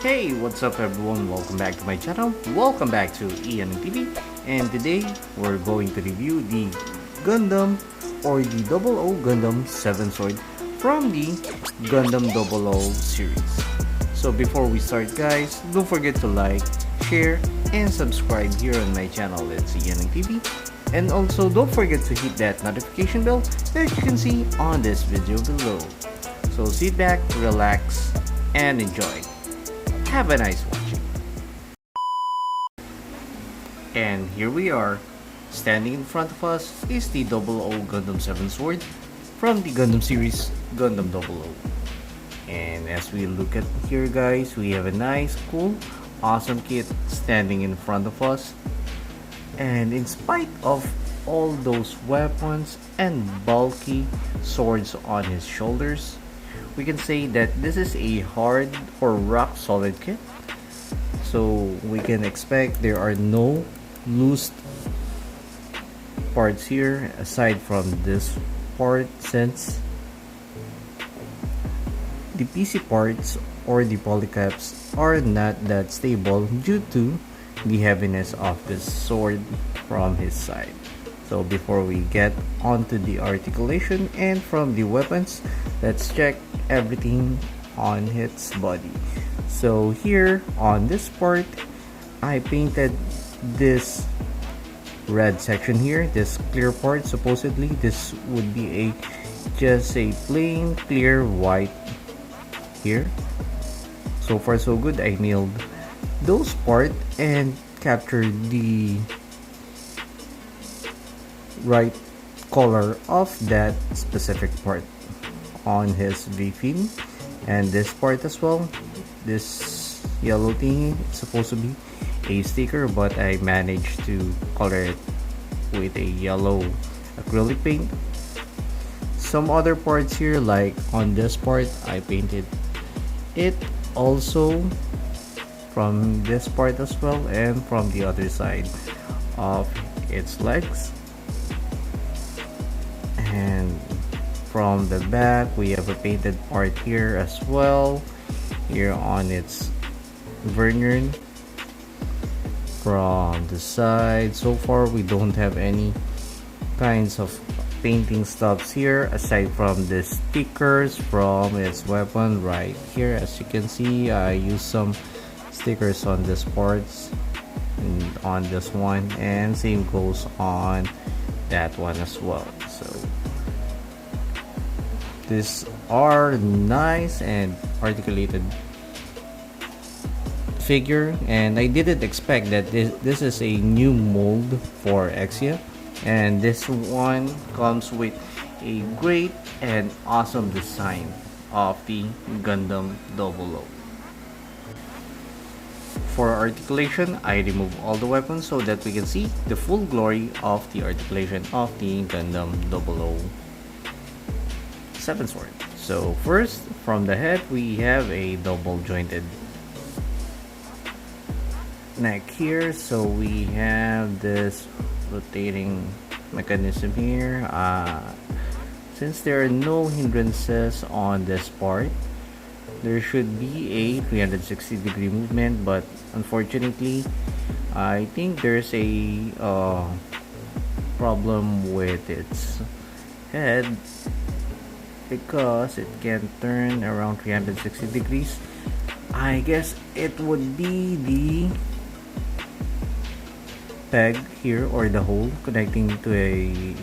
Hey, what's up everyone? Welcome back to my channel. Welcome back to Ian TV. And today we're going to review the Gundam or the Double O Gundam 7 Sword from the Gundam Double O series. So before we start guys, don't forget to like, share, and subscribe here on my channel. It's Ian TV. And also don't forget to hit that notification bell that you can see on this video below. So sit back, relax, and enjoy. Have a nice watching. And here we are. Standing in front of us is the Double O Gundam 7 Sword from the Gundam series Gundam Double O. And as we look at here guys, we have a nice, cool, awesome kit standing in front of us. And in spite of all those weapons and bulky swords on his shoulders, we can say that this is a hard or rock solid kit. So we can expect there are no loose parts here aside from this part, since the PC parts or the polycaps are not that stable due to the heaviness of this sword from his side. So before we get onto the articulation and from the weapons, let's check everything on its body. So here on this part, I painted this red section here, this clear part. Supposedly this would be just a plain clear white here. So far so good. I nailed those part and captured the right color of that specific part on his V-fin. And this part as well, this yellow thing is supposed to be a sticker, but I managed to color it with a yellow acrylic paint. Some other parts here, like on this part, I painted it also from this part as well, and from the other side of its legs. And from the back we have a painted part here as well, here on its vernier. From the side, so far we don't have any kinds of painting stuffs here aside from the stickers from its weapon right here. As you can see, I used some stickers on this parts and on this one, and same goes on that one as well. So these are nice and articulated figure, and I didn't expect that this is a new mold for Exia, and this one comes with a great and awesome design of the Gundam Double O. For articulation, I remove all the weapons so that we can see the full glory of the articulation of the Gundam Double O 7 Sword. So first, from the head, we have a double jointed neck here. So we have this rotating mechanism here. Since there are no hindrances on this part, there should be a 360-degree movement, but unfortunately I think there's a problem with its head, because it can turn around 360 degrees. I guess it would be the peg here, or the hole connecting to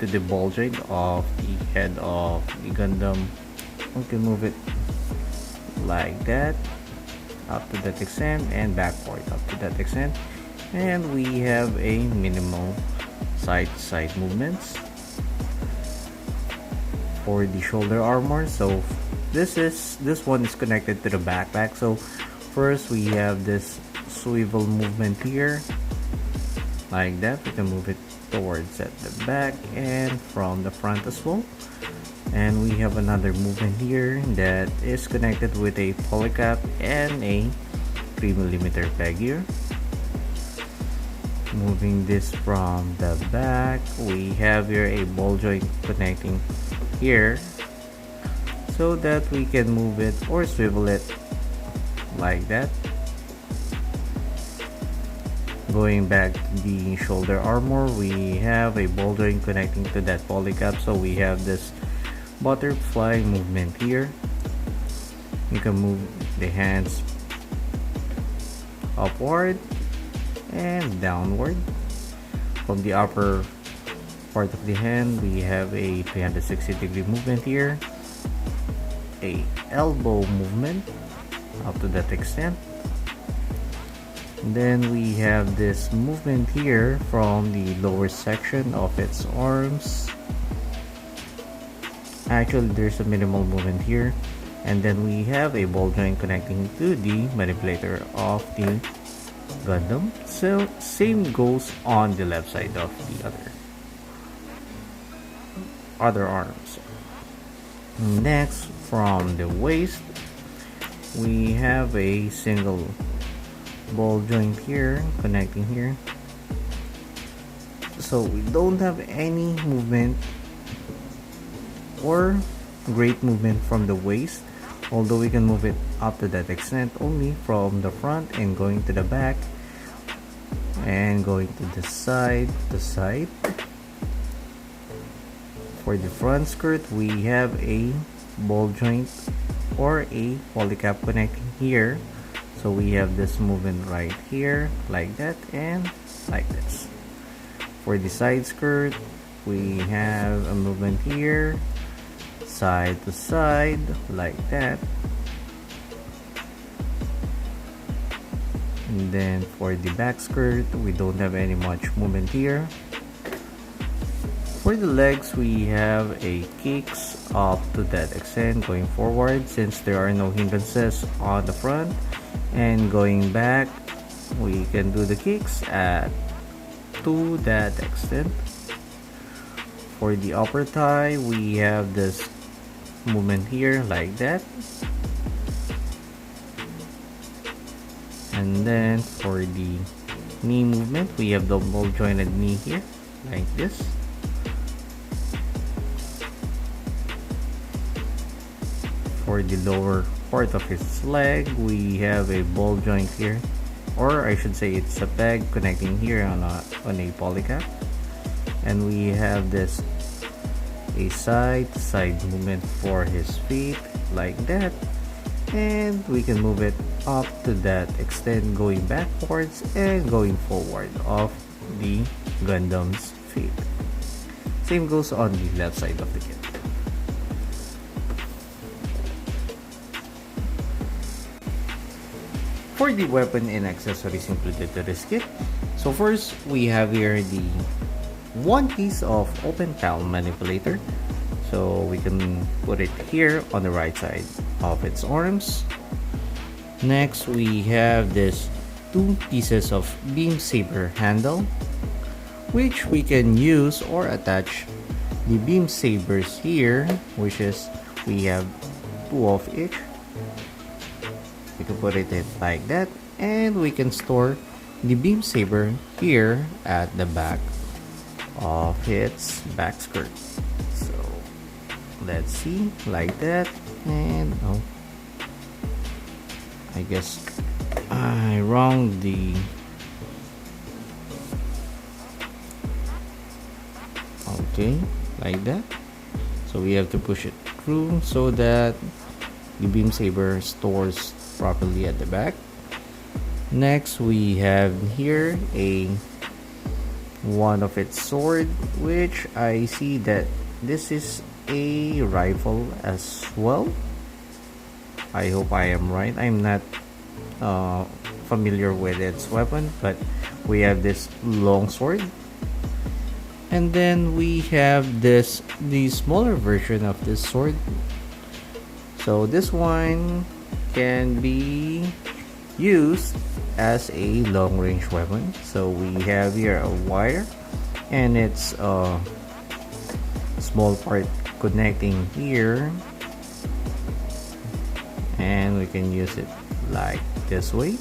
the ball joint of the head of the Gundam. We can move it like that up to that extent, and backward up to that extent, and we have a minimal side to side movements for the shoulder armor. So this one is connected to the backpack. So first we have this swivel movement here like that. We can move it towards at the back and from the front as well. And we have another movement here that is connected with a polycap and a 3mm peg here. Moving this from the back, we have here a ball joint connecting here so that we can move it or swivel it like that. going back to the shoulder armor, we have a ball joint connecting to that polycap, so we have this butterfly movement here. You can move the hands upward and downward. From the upper part of the hand, we have a 360-degree movement here, a elbow movement up to that extent. Then we have this movement here from the lower section of its arms. Actually, there's a minimal movement here. And then we have a ball joint connecting to the manipulator of the Gundam. So same goes on the left side of the other arms. Next, from the waist, we have a single ball joint here connecting here, so we don't have any movement or great movement from the waist, although we can move it up to that extent only from the front and going to the back and going to the side to side. For the front skirt, we have a ball joint or a polycap connecting here. So we have this movement right here, like that, and like this. For the side skirt, we have a movement here, side to side, like that. And then for the back skirt, we don't have any much movement here. For the legs, we have a kicks up to that extent going forward, since there are no hindrances on the front. And going back, we can do the kicks to that extent. For the upper thigh, we have this movement here, like that. And then for the knee movement, we have double jointed knee here, like this. For the lower part of his leg, we have a ball joint here, or I should say it's a peg connecting here on a polycap. And we have this a side to side movement for his feet, like that. And we can move it up to that extent, going backwards and going forward of the Gundam's feet. Same goes on the left side of the kit. For the weapon and accessories included to this kit, so first we have here the one piece of open palm manipulator, so we can put it here on the right side of its arms. Next, we have this two pieces of beam saber handle, which we can use or attach the beam sabers here, which is we have two of each. We can put it like that, and we can store the beam saber here at the back of its back skirt. So let's see, like that. And oh, I guess I wrong the okay, like that. So we have to push it through so that the beam saber stores properly at the back. Next, we have here a one of its sword, which I see that this is a rifle as well. I hope I am right. I'm not familiar with its weapon, but we have this long sword. And then we have the smaller version of this sword. So this one can be used as a long range weapon. So we have here a wire, and it's a small part connecting here, and we can use it like this way,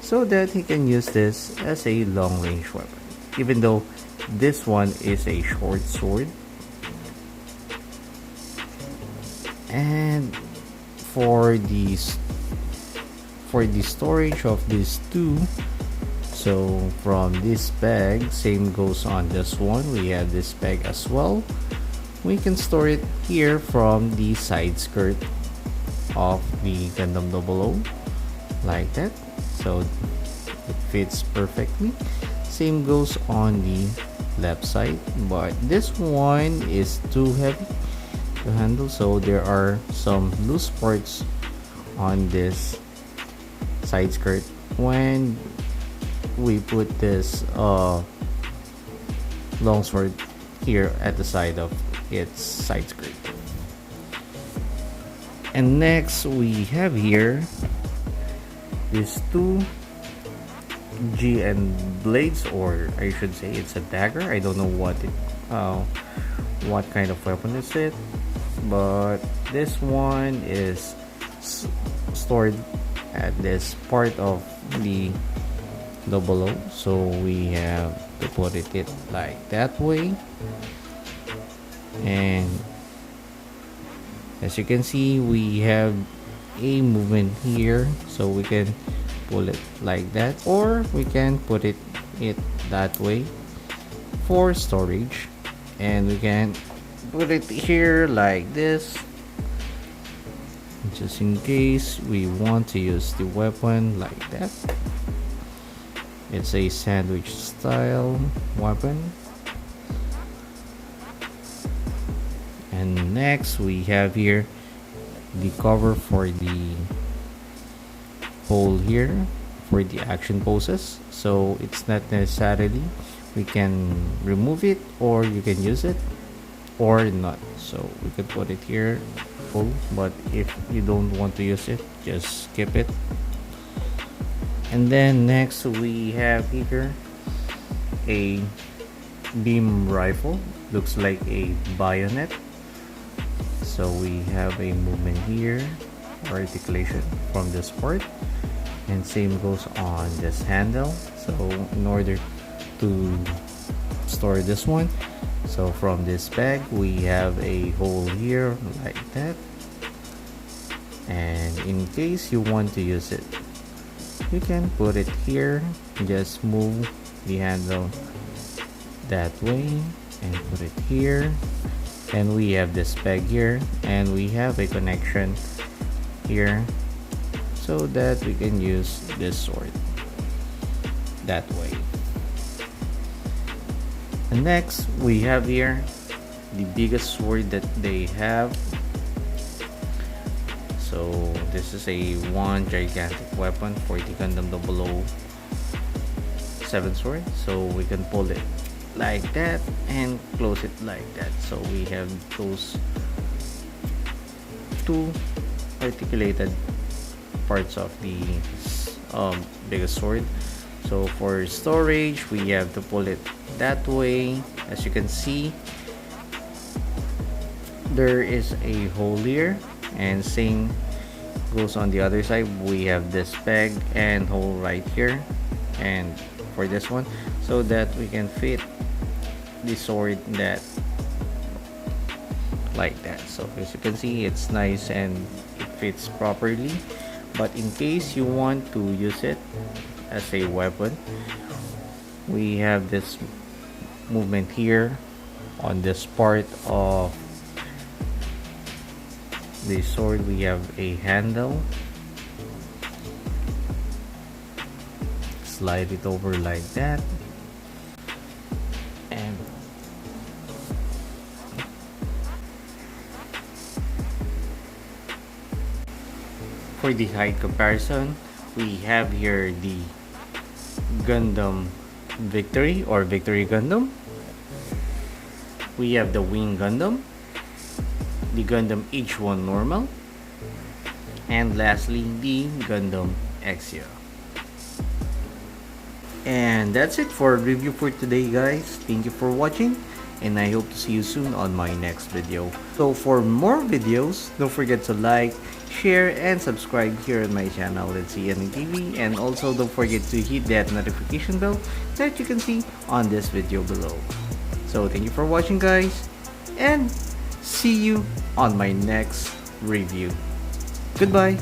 so that he can use this as a long range weapon, even though this one is a short sword. And for the storage of these two, so So from this bag, same goes on this one. We have this bag as well. We can store it here from the side skirt of the Gundam 00 like that, so it fits perfectly. Same goes on the left side, but this one is too heavy to handle, so there are some loose parts on this side skirt when we put this longsword here at the side of its side skirt. And next we have here these two GN blades, or I should say it's a dagger. I don't know what kind of weapon is it, but this one is stored at this part of the double O, so we have to put it like that way. And as you can see, we have a movement here, so we can pull it like that, or we can put it that way for storage, and we can put it here like this just in case we want to use the weapon like that. It's a sandwich style weapon. And next we have here the cover for the hole here for the action poses, so it's not necessarily we can remove it, or you can use it or not, so we can put it here full, but if you don't want to use it, just skip it. And then next we have here a beam rifle, looks like a bayonet. So we have a movement here, articulation from this part, and same goes on this handle. So in order to store this one, so from this bag we have a hole here like that, and in case you want to use it, you can put it here, just move the handle that way and put it here. And we have this bag here, and we have a connection here so that we can use this sword that way. And next we have here the biggest sword that they have. So this is a one gigantic weapon for the Gundam 007 sword, so we can pull it like that and close it like that. So we have those two articulated parts of the biggest sword. So for storage, we have to pull it that way. As you can see, there is a hole here, and same goes on the other side. We have this peg and hole right here, and for this one, so that we can fit the sword that like that. So as you can see, it's nice and it fits properly. But in case you want to use it as a weapon, we have this movement here on this part of the sword. We have a handle, slide it over like that, and for the height comparison, we have here the Gundam Victory or Victory Gundam. We have the Wing Gundam, the Gundam H1 Normal, and lastly the Gundam Exia. And that's it for review for today, guys. Thank you for watching, and I hope to see you soon on my next video. So for more videos, don't forget to like, share, and subscribe here on my channel, Let's See Any TV, and also don't forget to hit that notification bell that you can see on this video below. So thank you for watching, guys, and see you on my next review. Goodbye.